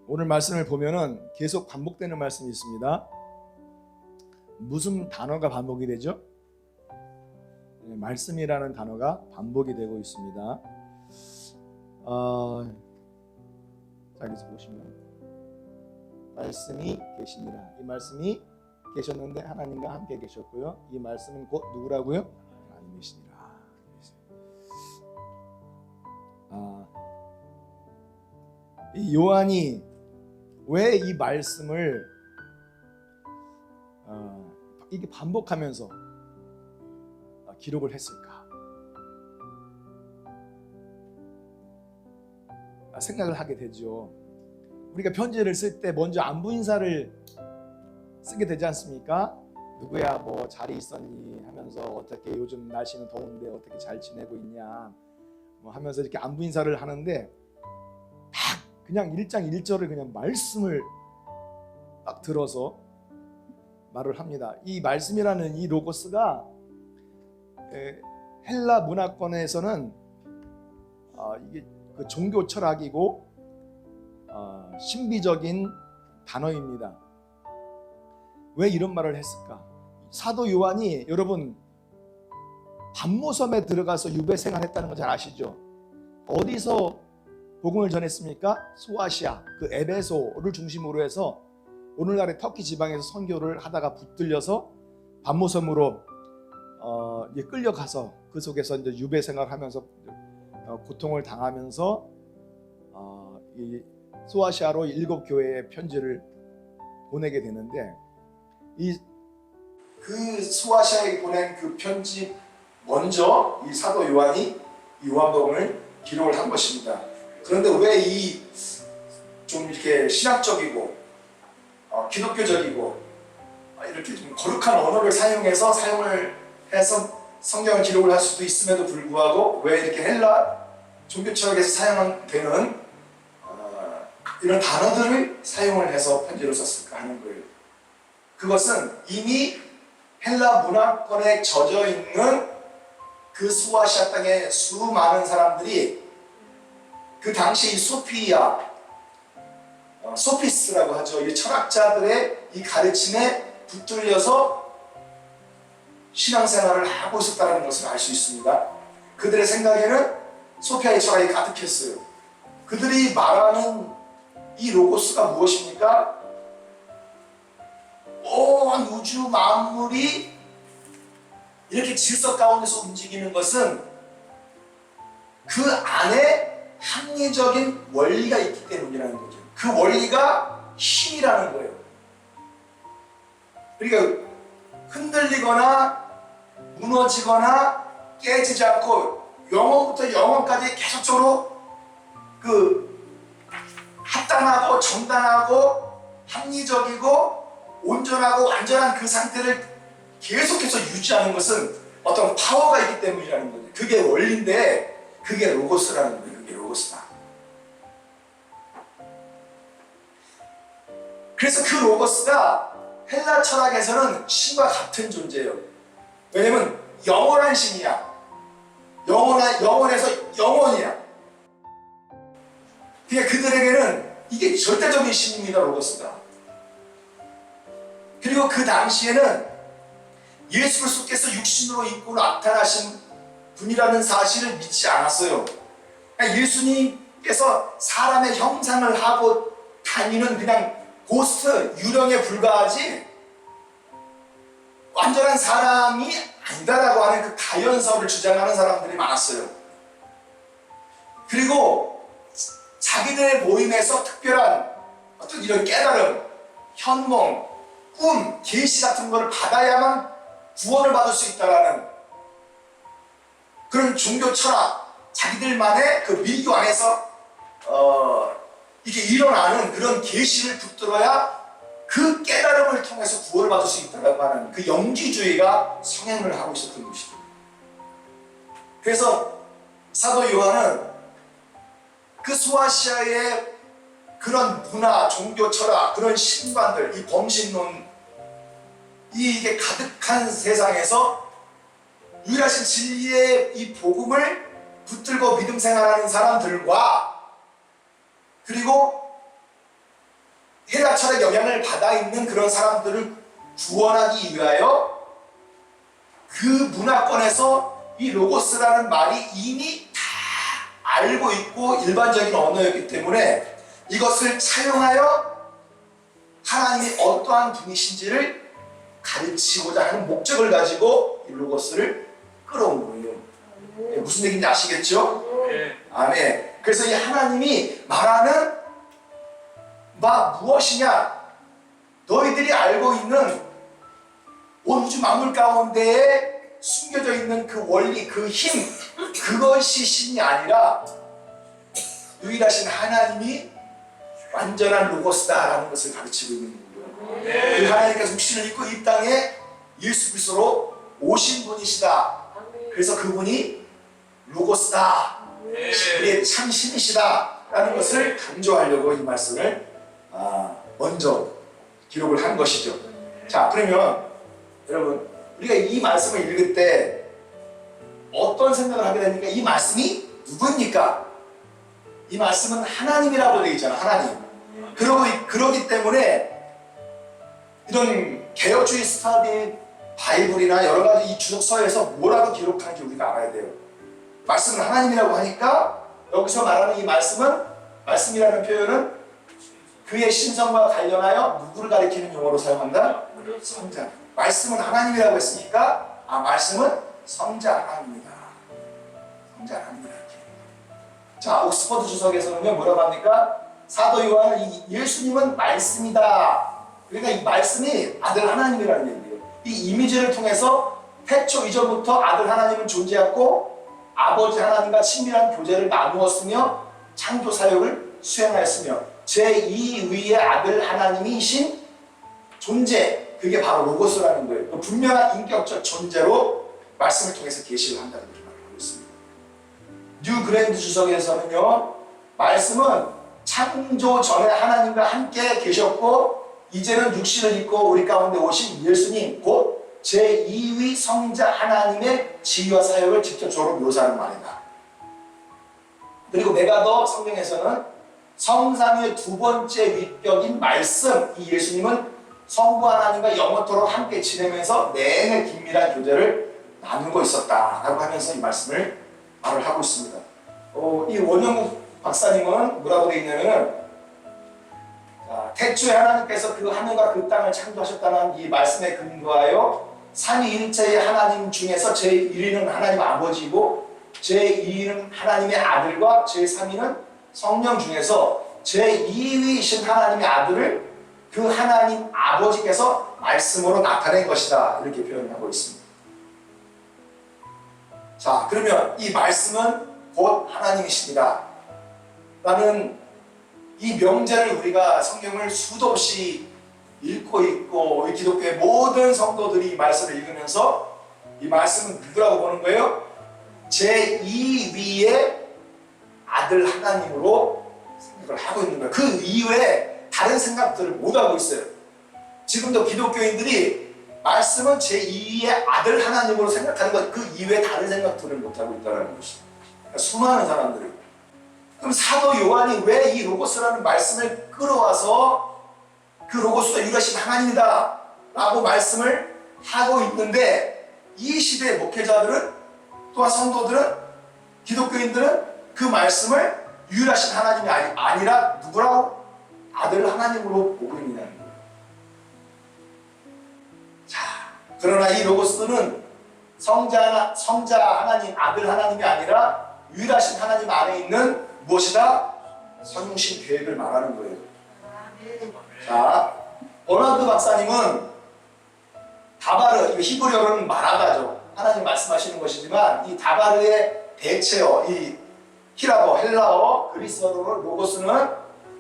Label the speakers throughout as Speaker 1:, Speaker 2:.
Speaker 1: 오늘 말씀을 보면은 계속 반복되는 말씀이 있습니다. 무슨 단어가 반복이 되죠? 말씀이라는 단어가 반복이 되고 있습니다. 자, 여기서 보시면 말씀이 계시니라. 이 말씀이 계셨는데 하나님과 함께 계셨고요. 이 말씀은 곧 누구라고요? 하나님이시니라. 이 요한이 왜 이 말씀을 이게 반복하면서 기록을 했을까? 생각을 하게 되죠. 우리가 편지를 쓸 때 먼저 안부 인사를 쓰게 되지 않습니까? 누구야, 뭐 잘 있었니 하면서 어떻게 요즘 날씨는 더운데 어떻게 잘 지내고 있냐 뭐 하면서 이렇게 안부 인사를 하는데 딱 그냥 1장 1절을 그냥 말씀을 딱 들어서 말을 합니다. 이 말씀이라는 이 로고스가 헬라 문화권에서는 이게 그 종교 철학이고 신비적인 단어입니다. 왜 이런 말을 했을까? 사도 요한이 여러분 반모섬에 들어가서 유배 생활했다는 거 잘 아시죠? 어디서 복음을 전했습니까? 소아시아, 그 에베소를 중심으로 해서 오늘날의 터키 지방에서 선교를 하다가 붙들려서 반모섬으로 이제 끌려가서 그 속에서 이제 유배 생활하면서 고통을 당하면서 이 소아시아로 7 교회에 편지를 보내게 되는데 그 소아시아에 보낸 그 편지 먼저 이 사도 요한이 요한복음을 기록을 한 것입니다. 그런데 왜 이 좀 이렇게 신학적이고 기독교적이고 이렇게 좀 거룩한 언어를 사용해서 성경을 기록을 할 수도 있음에도 불구하고 왜 이렇게 헬라 종교 철학에서 사용되는 이런 단어들을 사용을 해서 편지를 썼을까 하는 거예요. 그것은 이미 헬라 문화권에 젖어 있는 그 소아시아 땅의 수많은 사람들이 그 당시 소피아, 소피스라고 하죠. 이 철학자들의 이 가르침에 붙들려서 신앙생활을 하고 있었다는 것을 알 수 있습니다. 그들의 생각에는 소피아의 철학이 가득했어요. 그들이 말하는 이 로고스가 무엇입니까? 온 우주 만물이 이렇게 질서 가운데서 움직이는 것은 그 안에 합리적인 원리가 있기 때문이라는 거죠. 그 원리가 힘이라는 거예요. 그러니까 흔들리거나 무너지거나 깨지지 않고 영원부터 영원까지 계속적으로 합당하고 정당하고 합리적이고 온전하고 완전한 그 상태를 계속해서 유지하는 것은 어떤 파워가 있기 때문이라는 거죠. 그게 원리인데 그게 로고스라는 거예요. 그게 로고스다. 그래서 그 로고스가 헬라 철학에서는 신과 같은 존재예요. 왜냐면 영원한 신이야. 영원해서 영원이야. 그러니까 그들에게는 이게 절대적인 신입니다. 로고스가. 그리고 그 당시에는 예수 그리스도께서 육신으로 입고 나타나신 분이라는 사실을 믿지 않았어요. 그러니까 예수님께서 사람의 형상을 하고 다니는 그냥 고스트, 유령에 불과하지 완전한 사람이 아니다라고 하는 그 가연설을 주장하는 사람들이 많았어요. 그리고 자기들의 모임에서 특별한 어떤 이런 깨달음, 현몽, 꿈, 계시 같은 것을 받아야만 구원을 받을 수 있다라는 그런 종교 철학, 자기들만의 그 밀교 안에서 이게 일어나는 그런 계시를 붙들어야 그 깨달음을 통해서 구원을 받을 수 있다고 하는 그 영지주의가 성행을 하고 있었던 것이죠. 그래서 사도 요한은 그 소아시아의 그런 문화, 종교 철학, 그런 신관들, 이 범신론, 이게 가득한 세상에서 유일하신 진리의 이 복음을 붙들고 믿음 생활하는 사람들과 그리고 철학 영향을 받아 있는 그런 사람들을 구원하기 위하여 그 문화권에서 이 로고스라는 말이 이미 다 알고 있고 일반적인 언어였기 때문에 이것을 차용하여 하나님이 어떠한 분이신지를 가르치고자 하는 목적을 가지고 이 로고스를 끌어온 거예요. 무슨 얘기인지 아시겠죠? 아멘. 그래서 이 하나님이 말하는 바 무엇이냐? 너희들이 알고 있는 온 우주 만물 가운데에 숨겨져 있는 그 원리, 그 힘, 그것이 신이 아니라 유일하신 하나님이 완전한 로고스다라는 것을 가르치고 있는 거예요. 그 하나님께서 육신을 입고 이 땅에 예수 그리스도로 오신 분이시다. 그래서 그분이 로고스다. 우리의 참 신이시다라는 것을 강조하려고 이 말씀을 먼저 기록을 한 것이죠. 자, 그러면 여러분, 우리가 이 말씀을 읽을 때 어떤 생각을 하게 됩니까? 이 말씀이 누구입니까? 이 말씀은 하나님이라고 되어 있잖아. 하나님. 그러기 때문에 이런 개혁주의 스타디 바이블이나 여러 가지 이 주석서에서 뭐라고 기록하는지 우리가 알아야 돼요. 말씀은 하나님이라고 하니까 여기서 말하는 이 말씀이라는 표현은 그의 신성과 관련하여 누구를 가리키는 용어로 사용한다? 성자. 말씀은 하나님이라고 했으니까 말씀은 성자 하나님이다. 성자 하나님이다. 자, 옥스퍼드 주석에서는요 뭐라고 합니까? 사도 요한은 예수님은 말씀이다. 그러니까 이 말씀이 아들 하나님이라는 얘기예요. 이 이미지를 통해서 태초 이전부터 아들 하나님은 존재했고 아버지 하나님과 친밀한 교제를 나누었으며 창조 사역을 수행하였으며 제2위의 아들 하나님이신 존재, 그게 바로 로고스라는 거예요. 분명한 인격적 존재로 말씀을 통해서 계시를 한다는 것을 말하고 있습니다. 뉴 그랜드 주석에서는요 말씀은 창조 전에 하나님과 함께 계셨고 이제는 육신을 입고 우리 가운데 오신 예수님 곧 제2위 성자 하나님의 지위와 사역을 직접적으로 묘사하는 말이다. 그리고 메가더 성경에서는 성삼위의 두 번째 윗격인 말씀, 이 예수님은 성부 하나님과 영원토록 함께 지내면서 내내 긴밀한 교제를 나누고 있었다라고 하면서 이 말씀을 말을 하고 있습니다. 이 원영국 박사님은 뭐라고 되어 있냐면은 태초에 하나님께서 그 하늘과 그 땅을 창조하셨다는 이 말씀에 근거하여 삼위일체의 하나님 중에서 제1위는 하나님 아버지이고 제2위는 하나님의 아들과 제3위는 성령 중에서 제2위이신 하나님의 아들을 그 하나님 아버지께서 말씀으로 나타낸 것이다. 이렇게 표현하고 있습니다. 자, 그러면 이 말씀은 곧 하나님이십니다. 라는 이 명제를 우리가 성경을 수도 없이 읽고 있고 우리 기독교의 모든 성도들이 이 말씀을 읽으면서 이 말씀은 누구라고 보는 거예요? 제2위의 아들 하나님으로 생각을 하고 있는 거예요. 그 이외에 다른 생각들을 못하고 있어요. 지금도 기독교인들이 말씀은 제2위의 아들 하나님으로 생각하는 것, 그 이외에 다른 생각들을 못하고 있다는 것입니다. 그러니까 수많은 사람들이. 그럼 사도 요한이 왜 이 로고스라는 말씀을 끌어와서 그 로고스가 유일하신 하나님이다 라고 말씀을 하고 있는데 이 시대의 목회자들은 또한 성도들은 기독교인들은 그 말씀을 유일하신 하나님이 아니라 누구라고? 아들 하나님으로 보고 있느냐는 거예요. 자, 그러나 이 로고스는 성자 하나님, 아들 하나님이 아니라 유일하신 하나님 안에 있는 무엇이다? 성육신 계획을 말하는 거예요. 자, 버나드 박사님은 다바르, 히브리어로는 마라다죠. 하나님 말씀하시는 것이지만 이 다바르의 대체어, 이 히라버, 헬라어, 그리스어로 로고스는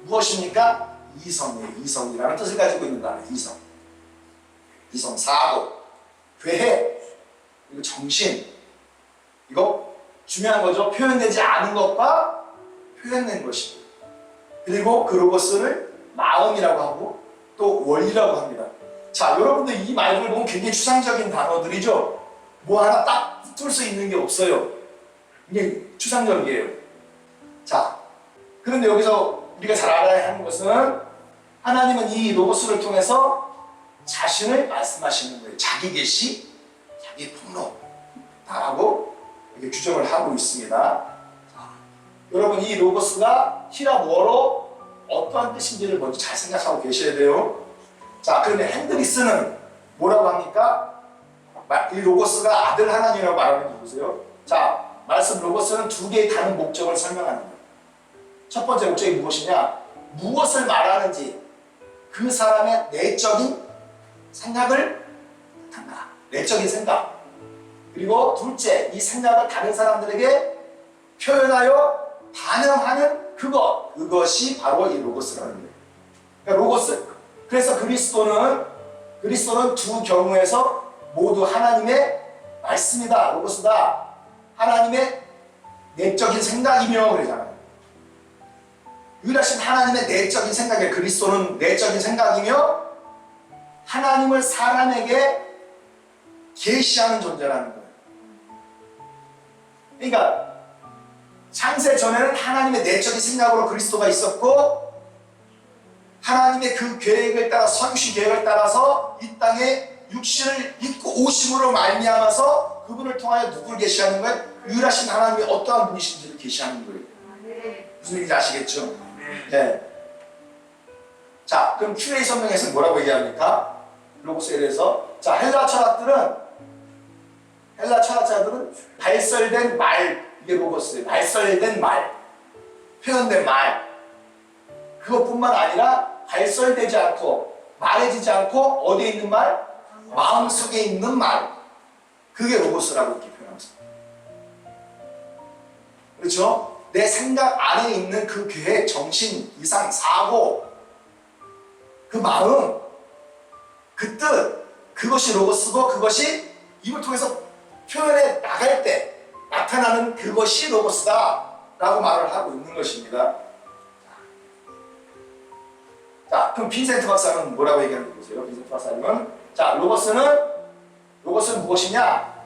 Speaker 1: 무엇입니까? 이성이에요. 이성이라는 뜻을 가지고 있는 단어. 이성. 이성, 사고, 괴해, 그리고 정신. 이거 중요한 거죠. 표현되지 않은 것과 표현된 것입니다. 그리고 그 로고스를 마음이라고 하고 또 원리라고 합니다. 자, 여러분들 이 말을 보면 굉장히 추상적인 단어들이죠. 뭐 하나 딱 붙을 수 있는 게 없어요. 이게 추상적이에요. 자, 그런데 여기서 우리가 잘 알아야 하는 것은 하나님은 이 로고스를 통해서 자신을 말씀하시는 거예요. 자기 계시, 자기 폭로다라고 이렇게 규정을 하고 있습니다. 자, 여러분 이 로고스가 히라보어로 어떠한 뜻인지를 먼저 잘 생각하고 계셔야 돼요. 자, 그런데 핸드리스는 뭐라고 합니까? 이 로고스가 아들 하나님이라고 말하는 거 보세요. 자, 말씀 로고스는 두 개의 다른 목적을 설명하는 거예요. 첫 번째 목적이 무엇이냐? 무엇을 말하는지 그 사람의 내적인 생각을 나타낸다. 내적인 생각. 그리고 둘째, 이 생각을 다른 사람들에게 표현하여 반영하는 그것이 바로 이 로고스라는 거예요. 그러니까 로고스. 그래서 그리스도는 두 경우에서 모두 하나님의 말씀이다, 로고스다. 하나님의 내적인 생각이며 그러잖아요. 유일하신 하나님의 내적인 생각이에요. 그리스도는 내적인 생각이며 하나님을 사람에게 계시하는 존재라는 거예요. 그러니까 창세 전에는 하나님의 내적인 생각으로 그리스도가 있었고 하나님의 그 계획을 따라 선유신 계획을 따라서 이 땅에 육신을 입고 오심으로 말미암아서 그분을 통하여 누구를 계시하는 거예요? 유일하신 하나님이 어떠한 분이신지를 계시하는 거예요. 무슨 얘기인지 아시겠죠? 네. 자, 그럼 Q&A 설명에서는 뭐라고 얘기합니까? 로고스에 대해서. 자, 헬라 철학자들은 발설된 말, 이게 로고스예요. 발설된 말, 표현된 말. 그것뿐만 아니라 발설되지 않고 말해지지 않고 어디에 있는 말? 마음속에 있는 말. 그게 로고스라고 이렇게 표현합니다. 그렇죠? 내 생각 안에 있는 그 계획, 정신, 이상, 사고, 그 마음, 그 뜻, 그것이 로고스고 그것이 입을 통해서 표현해 나갈 때 나타나는 그것이 로고스다 라고 말을 하고 있는 것입니다. 자, 그럼 빈센트 박사는 뭐라고 얘기하는지 보세요. 빈센트 박사님은 자, 로고스는 무엇이냐?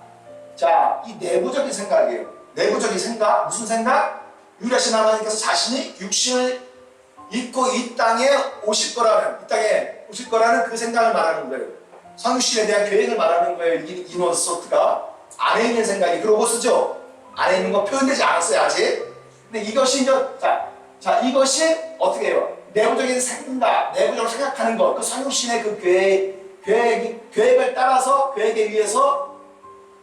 Speaker 1: 자, 이 내부적인 생각이에요. 내부적인 생각, 무슨 생각? 유일하신 하나님께서 자신이 육신을 입고 이 땅에 오실 거라는 그 생각을 말하는 거예요. 성육신에 대한 계획을 말하는 거예요. 이노소트가 안에 있는 생각이 그 로고스죠. 안에 있는 거 표현되지 않았어요 아직. 근데 이것이 이제 이것이 어떻게 해요? 내부적인 생각, 내부적으로 생각하는 것, 그 성육신의 그 계획을 따라서 계획에 의해서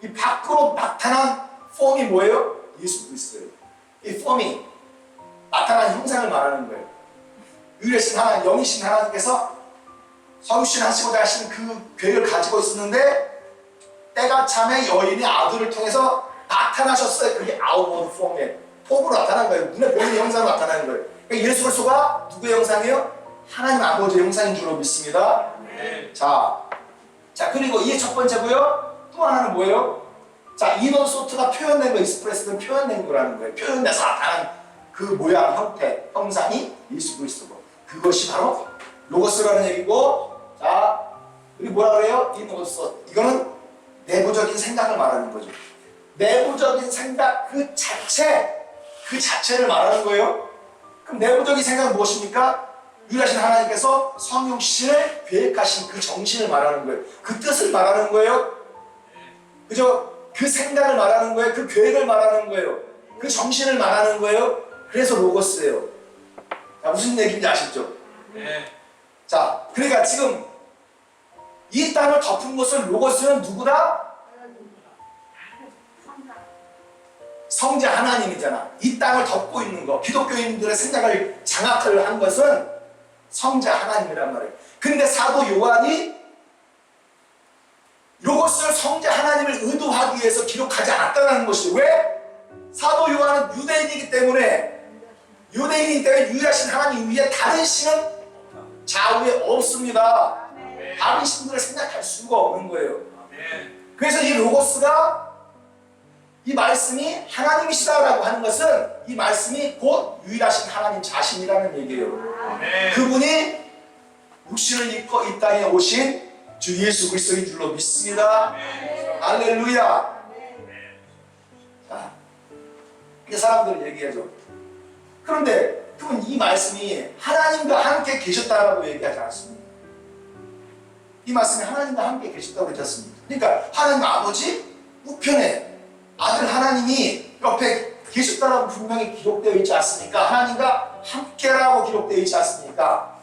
Speaker 1: 이 밖으로 나타난 폼이 뭐예요? 예수 그리스도예요. 이 폼이 나타난 형상을 말하는 거예요. 유일하신 하나님, 영이신 하나님께서 성육신 하시고자 하시는 그 계획을 가지고 있었는데 때가 참에 여인의 아들을 통해서 나타나셨어요. 그게 아웃워드 폼으로 나타난 거예요. 눈에 보이는 형상으로 나타나는 거예요. 그러니까 예수 그리스도가 누구의 형상이에요? 하나님 아버지의 형상인 줄로 믿습니다. 자, 그리고 이게 첫 번째고요. 또 하나는 뭐예요? 자, 이노소트가 표현된 거, 익스프레스는 표현된 거라는 거예요. 표현돼서 나타난 그 모양, 형태, 형상이 예수 그리스도고 그것이 바로 로고스라는 얘기고. 자, 그리고 뭐라 그래요? 이노소트. 이거는 내부적인 생각을 말하는 거죠. 내부적인 생각 그 자체를 말하는 거예요. 그럼 내부적인 생각은 무엇입니까? 유일하신 하나님께서 성육신을 계획하신 그 정신을 말하는 거예요. 그 뜻을 말하는 거예요. 그죠? 그 생각을 말하는 거예요. 그 계획을 말하는 거예요. 그 정신을 말하는 거예요. 그래서 로고스예요. 자, 무슨 얘기인지 아시죠? 네. 자, 그러니까 지금 이 땅을 덮은 것은 로고스는 누구다? 성자 하나님이잖아. 이 땅을 덮고 있는 거, 기독교인들의 생각을 장악을 한 것은 성자 하나님이란 말이에요. 근데 사도 요한이 로고스를 성자 하나님을 의도하기 위해서 기록하지 않았다는 것이죠. 왜? 사도 요한은 유대인이기 때문에 유일하신 하나님 위에 다른 신은 좌우에 없습니다. 다른 신들을 생각할 수가 없는 거예요. 그래서 이 로고스가 이 말씀이 하나님이시다라고 하는 것은 이 말씀이 곧 유일하신 하나님 자신이라는 얘기예요. 그분이 육신을 입고 이 땅에 오신 주 예수 그리스도인 줄로 믿습니다. 할렐루야. 자, 이 사람들은 얘기하죠. 그런데 그러면 이 말씀이 하나님과 함께 계셨다라고 얘기하지 않습니까? 이 말씀이 하나님과 함께 계셨다고 그러지 않습니까? 그러니까 하나님 아버지 우편에 아들 하나님이 옆에 계셨다라고 분명히 기록되어 있지 않습니까? 하나님과 함께라고 기록되어 있지 않습니까?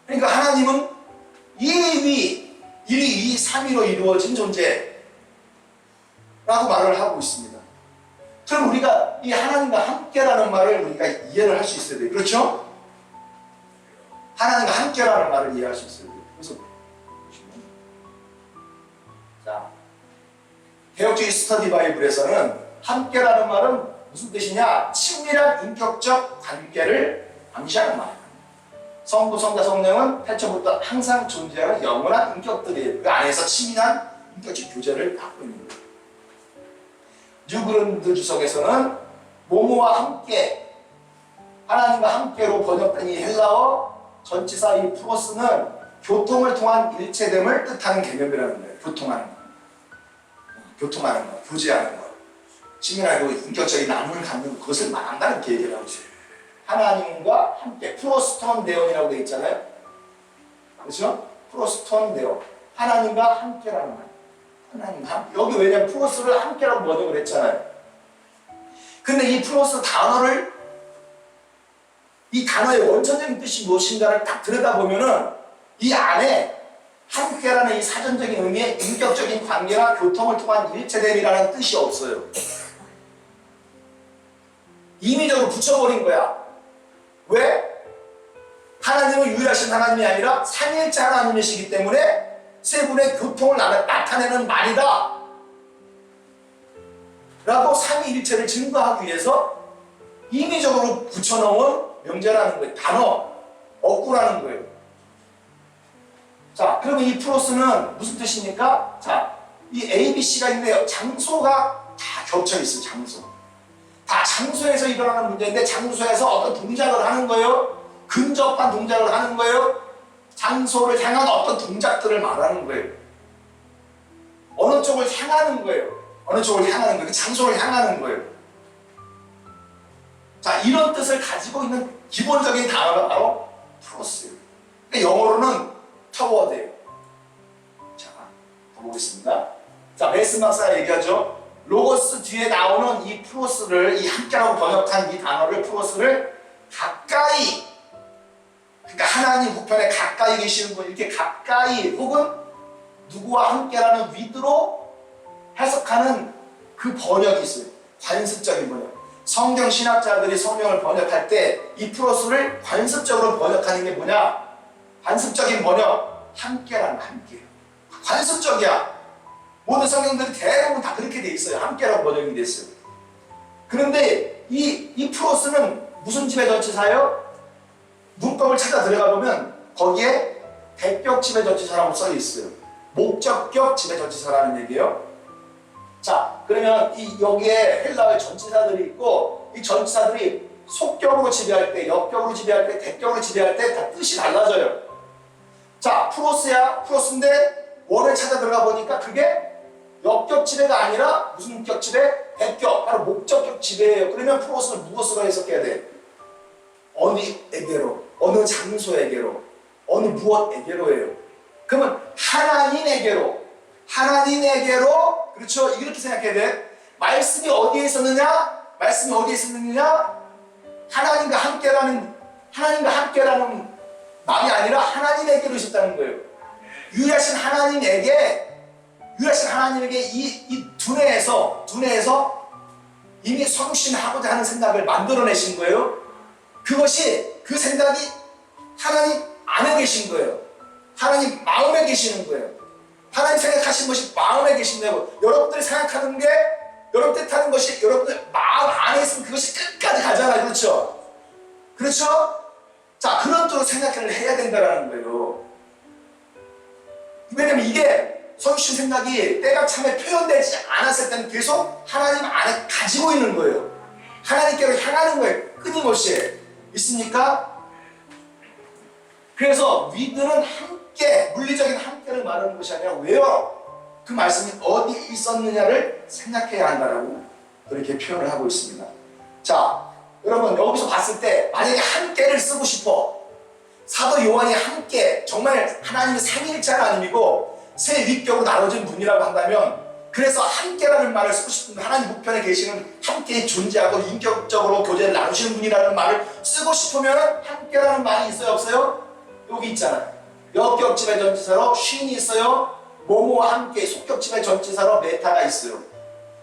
Speaker 1: 그러니까 하나님은 1위, 1위, 2, 3위로 이루어진 존재라고 말을 하고 있습니다. 그럼 우리가 이 하나님과 함께라는 말을 우리가 이해를 할 수 있어야 돼요. 그렇죠? 하나님과 함께라는 말을 이해할 수 있어야 돼요. 그래서 자, 개혁주의 스터디 바이블에서는 함께라는 말은 무슨 뜻이냐? 친밀한 인격적 관계를 암시하는 말입니다. 성부, 성자, 성령은 태초부터 항상 존재하는 영원한 인격들이에요. 그 안에서 친밀한 인격적 교제를 갖고 있는 거예요. 뉴그런드 주석에서는 모모와 함께, 하나님과 함께로 번역된 이 헬라어 전치사 이 프로스는 교통을 통한 일체됨을 뜻하는 개념이라는 거예요. 교통하는 거. 교통하는 거, 교제하는 거. 친밀하고 인격적인 나눔을 갖는 그것을 말한다는 게 얘기를 하고 있어요. 하나님과 함께 프로스톤 데온이라고 되어 있잖아요. 그렇죠? 프로스톤 데온. 하나님과 함께라는 말. 하나님과 함께. 여기 왜냐면 프로스를 함께라고 번역을 했잖아요. 근데 이 프로스 단어를, 이 단어의 원천적인 뜻이 무엇인가를 딱 들여다보면은 이 안에 함께라는 이 사전적인 의미의 인격적인 관계나 교통을 통한 일체됨이라는 뜻이 없어요. 임의적으로 붙여버린 거야. 왜? 하나님은 유일하신 하나님이 아니라 삼위일체 하나님이시기 때문에 세 분의 교통을 나타내는 말이다 라고 삼위일체를 증거하기 위해서 임의적으로 붙여놓은 명제라는 거예요. 단어, 어구라는 거예요. 자, 그러면 이 프로스는 무슨 뜻입니까? 자, 이 A, B, C가 있는데 장소가 다 겹쳐 있어요. 장소. 다 장소에서 일어나는 문제인데 장소에서 어떤 동작을 하는 거예요. 근접한 동작을 하는 거예요. 장소를 향한 어떤 동작들을 말하는 거예요. 어느 쪽을 향하는 거예요. 어느 쪽을 향하는 거예요. 그 장소를 향하는 거예요. 자, 이런 뜻을 가지고 있는 기본적인 단어가 바로 프로스예요. 그러니까 영어로는 타워드예요. 자, 가보겠습니다. 자, 메슨 박사가 얘기하죠. 로고스 뒤에 나오는 이 프로스를, 이 함께라고 번역한 이 단어를, 프로스를 가까이, 그러니까 하나님 우편에 가까이 계시는 분, 이렇게 가까이 혹은 누구와 함께라는 위드로 해석하는 그 번역이 있어요. 관습적인 번역. 성경 신학자들이 성경을 번역할 때 이 프로스를 관습적으로 번역하는 게 뭐냐? 관습적인 번역, 함께라는 함께. 관습적이야. 모든 성경들이 대부분 다 그렇게 돼 있어요. 함께라고 번역이 됐어요. 그런데 이 프로스는 무슨 지배 전치사예요? 문법을 찾아 들어가 보면 거기에 대격 지배 전치사라고 써 있어요. 목적격 지배 전치사라는 얘기예요. 자, 그러면 여기에 헬라어의 전치사들이 있고 이 전치사들이 속격으로 지배할 때, 역격으로 지배할 때, 대격으로 지배할 때 다 뜻이 달라져요. 자, 프로스야, 프로스인데 원을 찾아 들어가 보니까 그게 역격 지배가 아니라 무슨 격 지배? 대격, 바로 목적격 지배예요. 그러면 프로스는 무엇으로 해석해야 돼? 어디에게로, 어느 장소에게로, 어느 무엇에게로예요. 그러면 하나님에게로, 하나님에게로, 그렇죠? 이렇게 생각해야 돼. 말씀이 어디에 있었느냐? 말씀이 어디에 있었느냐? 하나님과 함께라는 말이 아니라 하나님에게로 있었다는 거예요. 유일하신 하나님에게 이 두뇌에서 이미 성신하고자 하는 생각을 만들어내신 거예요. 그 생각이 하나님 안에 계신 거예요. 하나님 마음에 계시는 거예요. 하나님 생각하신 것이 마음에 계신다고. 여러분들이 생각하는 게, 여러분 뜻하는 것이 여러분들 마음 안에 있으면 그것이 끝까지 가잖아요. 그렇죠? 그렇죠? 자, 그런 쪽으로 생각을 해야 된다는 거예요. 왜냐면 이게 성신 생각이 때가 참에 표현되지 않았을 때는 계속 하나님 안에 가지고 있는 거예요. 하나님께로 향하는 거예요. 끊임없이. 있습니까? 그래서 위드는 함께, 물리적인 함께를 말하는 것이 아니라 왜요? 그 말씀이 어디 있었느냐를 생각해야 한다라고 그렇게 표현을 하고 있습니다. 자, 여러분 여기서 봤을 때 만약에 함께를 쓰고 싶어, 사도 요한이 함께 정말 하나님의 삼위일체가 아니고 세 위격으로 나눠진 분이라고 한다면, 그래서 함께라는 말을 쓰고 싶으면 하나님 우편에 계시는 함께 존재하고 인격적으로 교제를 나누시는 분이라는 말을 쓰고 싶으면 함께라는 말이 있어요 없어요? 여기 있잖아요. 역격집의 전치사로 쉰이 있어요. 뭐뭐와 함께 속격집의 전치사로 메타가 있어요.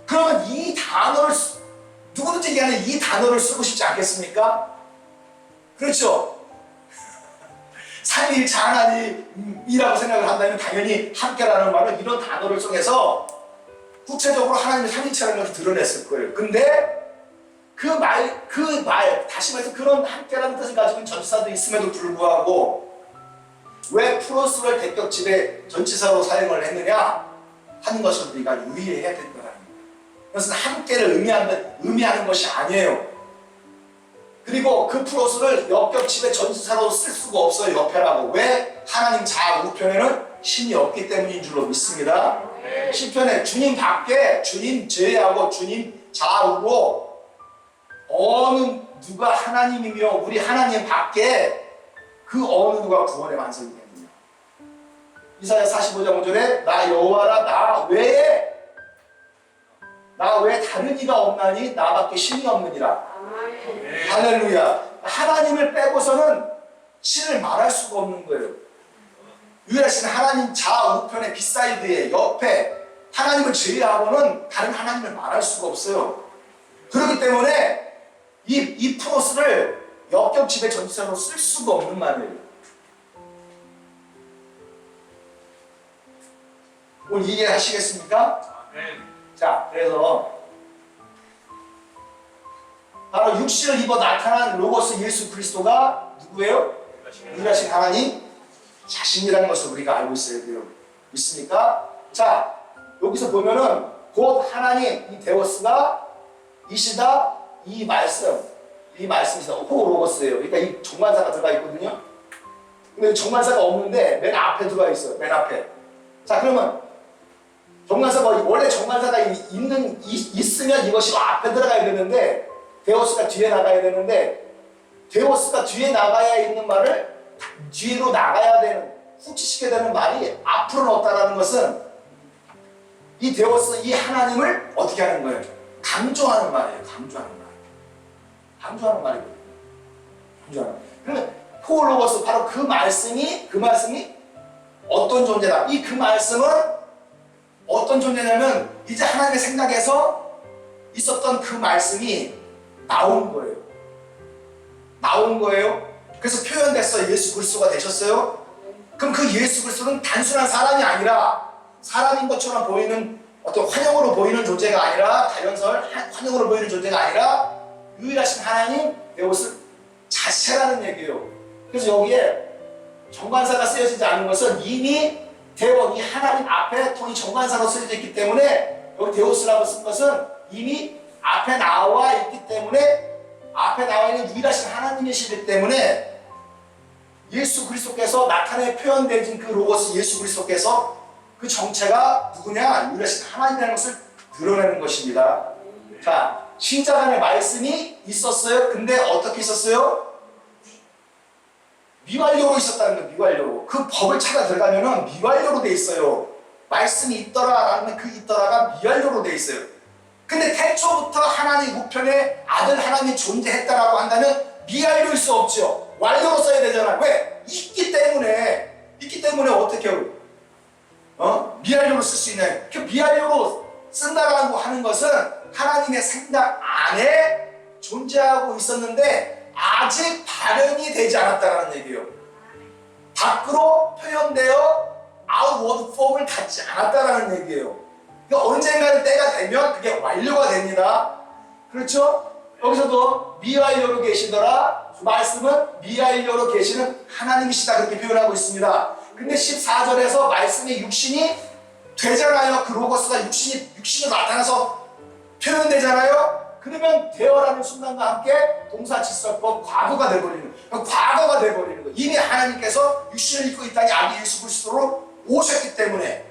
Speaker 1: 그러면 이 단어를 누구든지 얘기하는 이 단어를 쓰고 싶지 않겠습니까? 그렇죠? 삼위일체 하나님이라고 생각을 한다면 당연히 함께라는 말은 이런 단어를 통해서 구체적으로 하나님의 삼위일체라는 것을 드러냈을 거예요. 근데 그 말, 다시 말해서 그런 함께라는 뜻을 가지고 있는 전치사도 있음에도 불구하고 왜 프로스를 대격집의 전치사로 사용을 했느냐 하는 것을 우리가 유의해야 된다는 거예요. 그것은 함께를 의미하는 것이 아니에요. 그리고 그 프로스를 역격집의 전치사로 쓸 수가 없어요. 옆에라고. 왜? 하나님 자아 우편에는 신이 없기 때문인 줄로 믿습니다. 시편에 주님 밖에, 주님 제외하고 주님 좌우로 어느 누가 하나님이며 우리 하나님 밖에 그 어느 누가 구원의 완성이 되느냐. 이사야 45장 5절에 나 여호와라 나 외에 다른 이가 없나니 나밖에 신이 없느니라. 할렐루야. 하나님을 빼고서는 신을 말할 수가 없는 거예요. 유일하신 하나님 좌우편의 비사이드에 옆에 하나님을 제외하고는 다른 하나님을 말할 수가 없어요. 그렇기 때문에 이 프로스를 역격집의 전치사로 쓸 수가 없는 말이에요. 오늘 이해하시겠습니까? 자, 그래서 바로 육신을 입어 나타난 로고스 예수 그리스도가 누구예요? 유일하신 하나님 자신이라는 것을 우리가 알고 있어야 돼요. 믿습니까? 자, 여기서 보면은 곧 하나님 이 데오스가 이시다 이 말씀이시다. 호로고스예요. 그러니까 이 정관사가 들어가 있거든요. 근데 정관사가 없는데 맨 앞에 들어가 있어요. 맨 앞에. 자, 그러면 정관사가 원래 정관사가 있으면 이것이 앞에 들어가야 되는데 데오스가 뒤에 나가야 되는데 데오스가 뒤에 나가야 있는 말을 뒤로 나가야 되는, 후치시켜야 되는 말이 앞으로 넣었다는 것은 이 데오스, 이 하나님을 어떻게 하는 거예요? 강조하는 말이에요. 강조하는 말이거든요. 그러면 포로고스 바로 그 말씀이 어떤 존재다. 그 말씀은 어떤 존재냐면 이제 하나님의 생각에서 있었던 그 말씀이 나온 거예요. 그래서 표현됐어요. 예수 그리스도가 되셨어요. 그럼 그 예수 그리스도는 단순한 사람이 아니라 사람인 것처럼 보이는 어떤 환영으로 보이는 존재가 아니라 환영으로 보이는 존재가 아니라 유일하신 하나님 데오스 자체라는 얘기예요. 그래서 여기에 정관사가 쓰여지지 않은 것은 이미 이 하나님 앞에 이 정관사로 쓰여져 있기 때문에 여기 데오스라고 쓴 것은 이미 앞에 나와 있기 때문에 앞에 나와 있는 유일하신 하나님이시기 때문에 예수 그리스도께서 나타내 표현되진 그 로고스 예수 그리스도께서 그 정체가 누구냐? 유일하신 하나님이라는 것을 드러내는 것입니다. 자, 신자가 안에 말씀이 있었어요. 근데 어떻게 있었어요? 미완료로 있었다는 거예요. 미완료로. 그 법을 찾아 들어가면은 미완료로 돼 있어요. 말씀이 있더라라는 그 있더라가 미완료로 돼 있어요. 근데 태초부터 하나님 우편에 아들 하나님이 존재했다라고 한다면 미완료일 수 없죠. 완료로 써야 되잖아. 왜? 있기 때문에 어떻게 미완료로 쓸 수 있나요? 그 미완료로 쓴다라고 하는 것은 하나님의 생각 안에 존재하고 있었는데 아직 발현이 되지 않았다는 얘기예요. 밖으로 표현되어 아웃워드 폼을 갖지 않았다는 얘기예요. 그러니까 언젠가는 때가 되면 그게 완료가 됩니다. 그렇죠? 여기서도 미완료로 계시더라. 말씀은 미완료로 계시는 하나님이시다. 그렇게 표현하고 있습니다. 근데 14절에서 말씀의 육신이 되잖아요. 그 로고스가 육신으로 나타나서 표현되잖아요. 그러면 되어라는 순간과 함께 동사치설법 과거가 돼버리는 거예요. 이미 하나님께서 육신을 입고 이 땅에 아기 예수 그리스도로 오셨기 때문에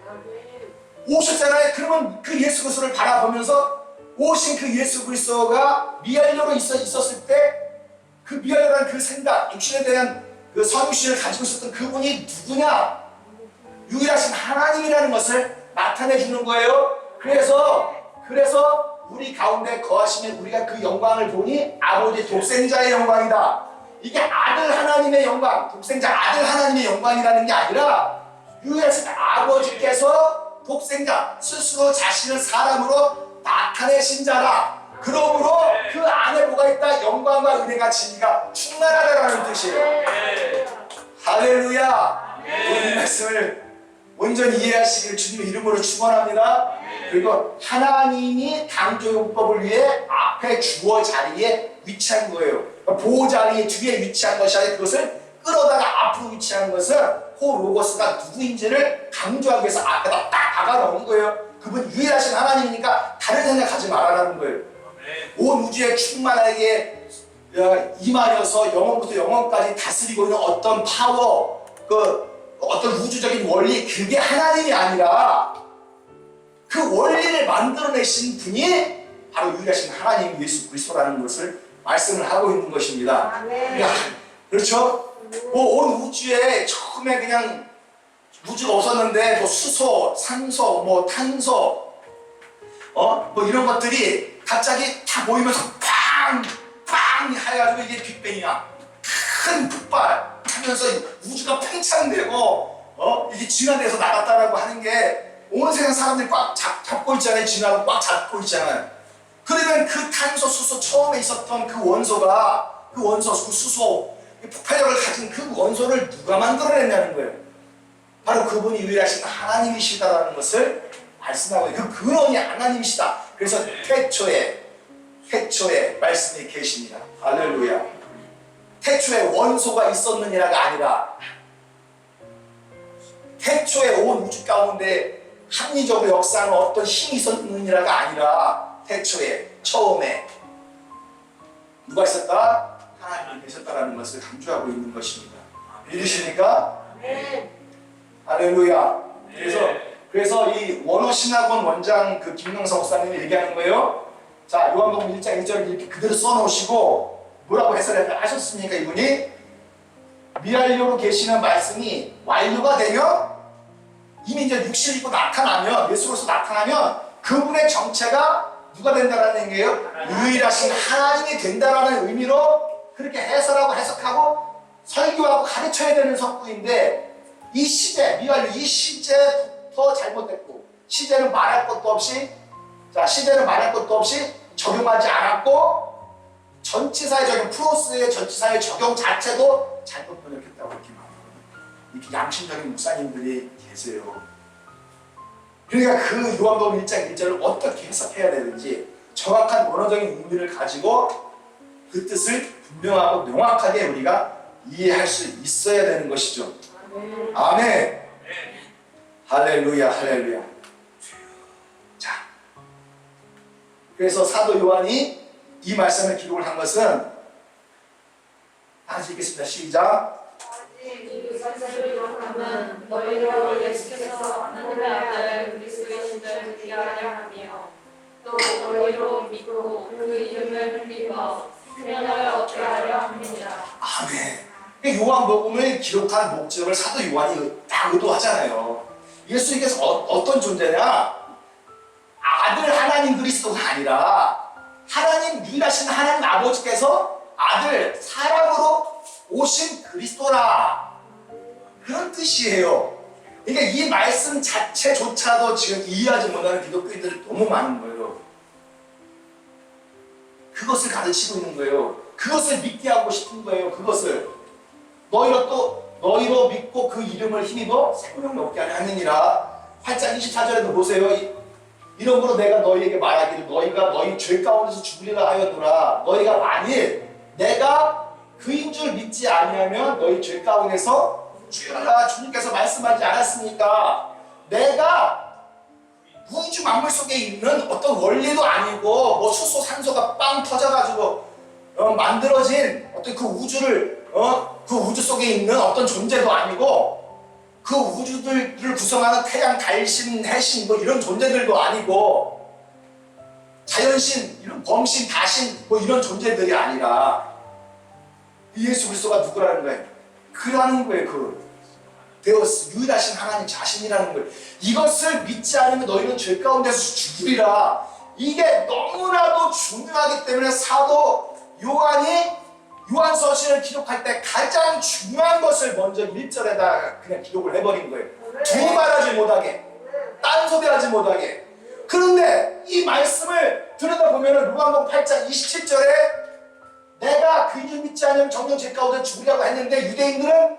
Speaker 1: 오셨잖아요. 그러면 그 예수 그리스도를 바라보면서 오신 그 예수 그리스도가 미알료로 있었을 때 그 미알료라는 그 생각, 육신에 대한 그 선유신을 가지고 있었던 그분이 누구냐? 유일하신 하나님이라는 것을 나타내 주는 거예요. 그래서 우리 가운데 거하시면 우리가 그 영광을 보니 아버지 독생자의 영광이다. 이게 아들 하나님의 영광, 독생자 아들 하나님의 영광이라는 게 아니라 유일하신 아버지께서 독생자 스스로 자신을 사람으로 나타내신 자라. 그러므로 그 안에 뭐가 있다? 영광과 은혜가 진리가 충만하다라는 뜻이에요. 할렐루야. 오늘 말씀을 온전히 이해하시길 주님의 이름으로 축원합니다. 그리고 하나님이 강조용법을 위해 앞에 주어 자리에 위치한 거예요. 보호 자리 뒤에 위치한 것이 아니라 그것을 끌어다가 앞으로 위치한 것은 그 로고스가 누구인지를 강조하기 위해서 앞에다 딱 박아놓은 거예요. 그분 유일하신 하나님이니까 다른 생각하지 말아라는 거예요. 온 우주에 충만하게 임하여서 영원부터 영원까지 다스리고 있는 어떤 파워, 어떤 우주적인 원리, 그게 하나님이 아니라 그 원리를 만들어내신 분이 바로 유일하신 하나님 예수 그리스도라는 것을 말씀을 하고 있는 것입니다. 그렇죠? 뭐 온 우주에 처음에 그냥 우주가 없었는데 뭐 수소, 산소, 뭐 탄소, 뭐 이런 것들이 갑자기 다 모이면서 팡 해가지고 이게 빅뱅이야. 큰 폭발 하면서 우주가 팽창되고 이게 진화돼서 나갔다라고 하는 게 온 세상 사람들이 꽉 잡고 있잖아요. 진화로 꽉 잡고 있잖아요. 그러면 그 탄소, 수소 처음에 있었던 그 원소가 그 수소 폭발력을 가진 그 원소를 누가 만들어냈냐는 거예요. 바로 그분이 유일하신 하나님이시다라는 것을 말씀하고 그 근원이 하나님이시다. 그래서 태초에 말씀이 계십니다. 할렐루야. 태초에 원소가 있었느니라가 아니라 태초에 온 우주 가운데 합리적으로 역사하는 어떤 힘이 있었느니라가 아니라 태초에 처음에 누가 있었다? 하나님이 계셨다라는 것을 강조하고 있는 것입니다. 믿으십니까? 네. 할렐루야. 그래서 이 원어신학원 원장 그 김명성 목사님이 얘기하는 거예요. 자, 요한복음 1장 1절 이렇게 그대로 써놓으시고 뭐라고 해설하셨습니까? 이분이 미랄료로 계시는 말씀이 완료가 되면 이미 이제 육신을 입고 나타나면 예수로서 나타나면 그분의 정체가 누가 된다라는 얘기예요? 유일하신 하나님이 된다라는 의미로 그렇게 해설하고 해석하고 설교하고 가르쳐야 되는 성구인데 이 시제, 미랄료 이 시제부터 잘못됐고 시제는 말할 것도 없이 적용하지 않았고 전치사의 적용, 프로스의 전치사의 적용 자체도 잘못 번역했다고 이렇게 말합니다. 이렇게 양심적인 목사님들이 계세요. 그러니까 그 요한복음 1장 1절을 어떻게 해석해야 되는지 정확한 원어적인 의미를 가지고 그 뜻을 분명하고 명확하게 우리가 이해할 수 있어야 되는 것이죠. 아멘. 할렐루야, 할렐루야. 자, 그래서 사도 요한이 이 말씀을 기록을 한 것은 다시 읽겠습니다. 시작.
Speaker 2: 너희로 예수께서 하나님의 아들 그리스도이심을 믿게 하려 하며 또 너희로 믿고 그 이름을 흘리며 생명을 얻게 하려 합니다.
Speaker 1: 아멘. 요한복음을 기록한 목적을 사도 요한이 딱 의도하잖아요. 예수님께서 어떤 존재냐? 아들 하나님 그리스도가 아니라 하나님 유일하신 하나님 아버지께서 아들 사람으로 오신 그리스도라. 그런 뜻이에요. 그러니까 이 말씀 자체조차도 지금 이해하지 못하는 기독교인들이 너무 많은 거예요. 그것을 가르치고 있는 거예요. 그것을 믿게 하고 싶은 거예요. 그것을 너희로 믿고 그 이름을 힘입어 생명을 얻게 하느니라. 8장 24절에도 보세요. 이러므로 내가 너희에게 말하기를 너희가 너희 죄 가운데서 죽으리라 하였노라. 너희가 만일 내가 그인 줄 믿지 아니하면 너희 죄 가운데서 죽으리라. 주님께서 말씀하지 않았습니까? 내가 우주 만물 속에 있는 어떤 원리도 아니고 뭐 수소 산소가 빵 터져가지고 만들어진 어떤 그 우주를 그 우주 속에 있는 어떤 존재도 아니고 그 우주들을 구성하는 태양, 달신, 해신 뭐 이런 존재들도 아니고 자연신, 이런 범신, 다신 뭐 이런 존재들이 아니라 예수 그리스도가 누구라는 거예요? 그라는 거예요. 그 데오스, 유일하신 하나님 자신이라는 거예요. 이것을 믿지 않으면 너희는 죄 가운데서 죽으리라. 이게 너무나도 중요하기 때문에 사도 요한이 요한서신을 기록할 때 가장 중요한 것을 먼저 1절에다 그냥 기록을 해버린 거예요. 두말하지 못하게, 딴소리하지 못하게. 그런데 이 말씀을 들여다보면 요한복음 8장 27절에 내가 그 이름 믿지 않으면 정녕 죄 가운데 죽으리라고 했는데 유대인들은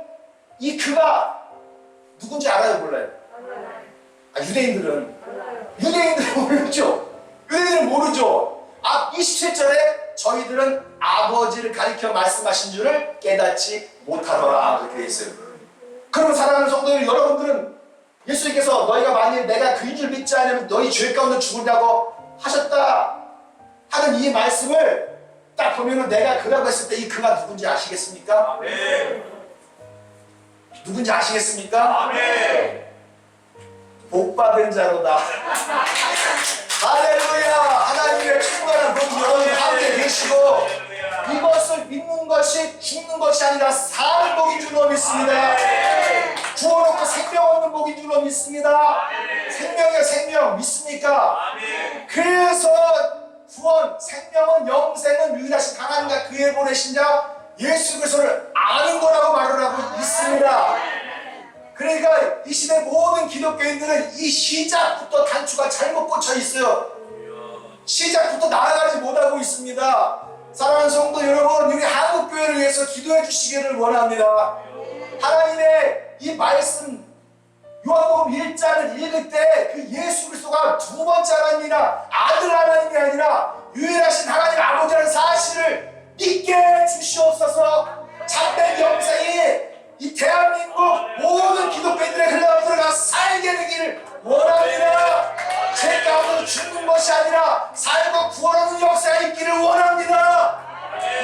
Speaker 1: 이 그가 누군지 알아요? 몰라요? 유대인들은 모르죠. 유대인들은 모르죠. 27절에 저희들은 아버지를 가리켜 말씀하신 줄을 깨닫지 못하더라 그렇게 되어 있어요. 그러면 사랑하는 성도들, 여러분들은 예수님께서 너희가 만일 내가 그인 줄 믿지 않으면 너희 죄 가운데 죽으리라고 하셨다 하는 이 말씀을 딱 보면은 내가 그라고 했을 때 이 그가 누군지 아시겠습니까?
Speaker 3: 아멘.
Speaker 1: 누군지 아시겠습니까?
Speaker 3: 아멘.
Speaker 1: 복받은 자로다. 할렐루야. 하나님의 충만한 복이 여러분 함께 계시고 이것을 믿는 것이 죽는 것이 아니라 사는 복인 줄로 믿습니다. 구원 없고 생명 없는 복인 줄로 믿습니다. 생명이야 생명 믿습니까? 그래서 구원, 생명은 영생은 유일하신 하나님과 그에 보내신 자 예수 그리스도를 아는 거라고 말을 하고 있습니다. 그러니까 이 시대 모든 기독교인들은 이 시작부터 단추가 잘못 꽂혀 있어요. 시작부터 나아가지 못하고 있습니다. 사랑하는 성도 여러분, 우리 한국교회를 위해서 기도해 주시기를 원합니다. 하나님의 이 말씀 요한복음 1장을 읽을 때 그 예수 그리스도가 두 번째 하나님이나 아들 하나님이 아니라 유일하신 하나님 아버지라는 사실을 믿게 주시옵소서. 참된 영생이 이 대한민국 모든 기독교인들의 흘러 들어가 살게 되기를 원합니다. 죄 가운데 죽는 것이 아니라 살고 구원하는 역사가 있기를 원합니다.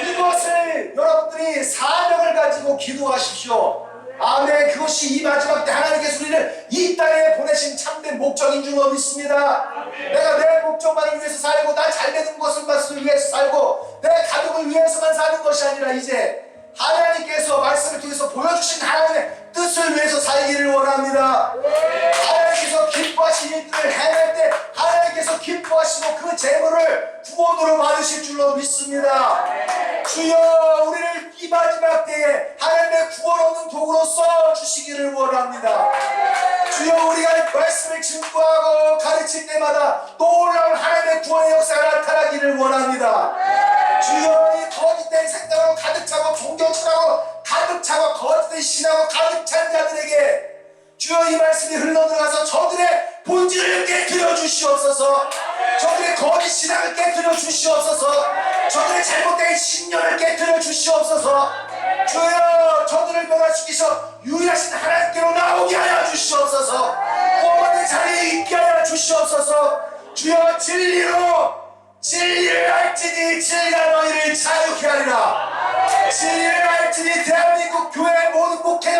Speaker 1: 이것을 여러분들이 사명을 가지고 기도하십시오. 아멘. 그것이 이 마지막 때 하나님께서 우리를 이 땅에 보내신 참된 목적인 줄 믿습니다. 내가 내 목적만을 위해서 살고 나 잘되는 것을 위해서 살고 내 가족을 위해서만 사는 것이 아니라 이제 하나님께서 말씀을 통해서 보여주신 하나님의 뜻을 위해서 살기를 원합니다. 하나님께서 기뻐하신 일들을 해낼 때 하나님께서 기뻐하시고 그 재물을 구원으로 받으실 줄로 믿습니다. 주여 우리를 이 마지막 때에 하나님의 구원 없는 도구로 써주시기를 원합니다. 주여 우리가 말씀을 증거하고 가르칠 때마다 놀라운 하나님의 구원의 역사가 나타나기를 원합니다. 주여 이 거짓된 생각으로 가득 차고 종교철하고 가득 차고 거짓된 신하고 가득 찬 자들에게 주여 이 말씀이 흘러들어가서 저들의 본질을 깨뜨려 주시옵소서. 저들의 거짓 신앙을 깨뜨려 주시옵소서. 저들의 잘못된 신념을 깨뜨려 주시옵소서. 주여 저들을 변화시키셔 유일하신 하나님께로 나오게 하여 주시옵소서. 구원받는 자리에 있게 하여 주시옵소서. 주여 진리를 알지니 진리가 너희를 자유케 하리라. 진리를 알지니 대한민국 교회 모든 목회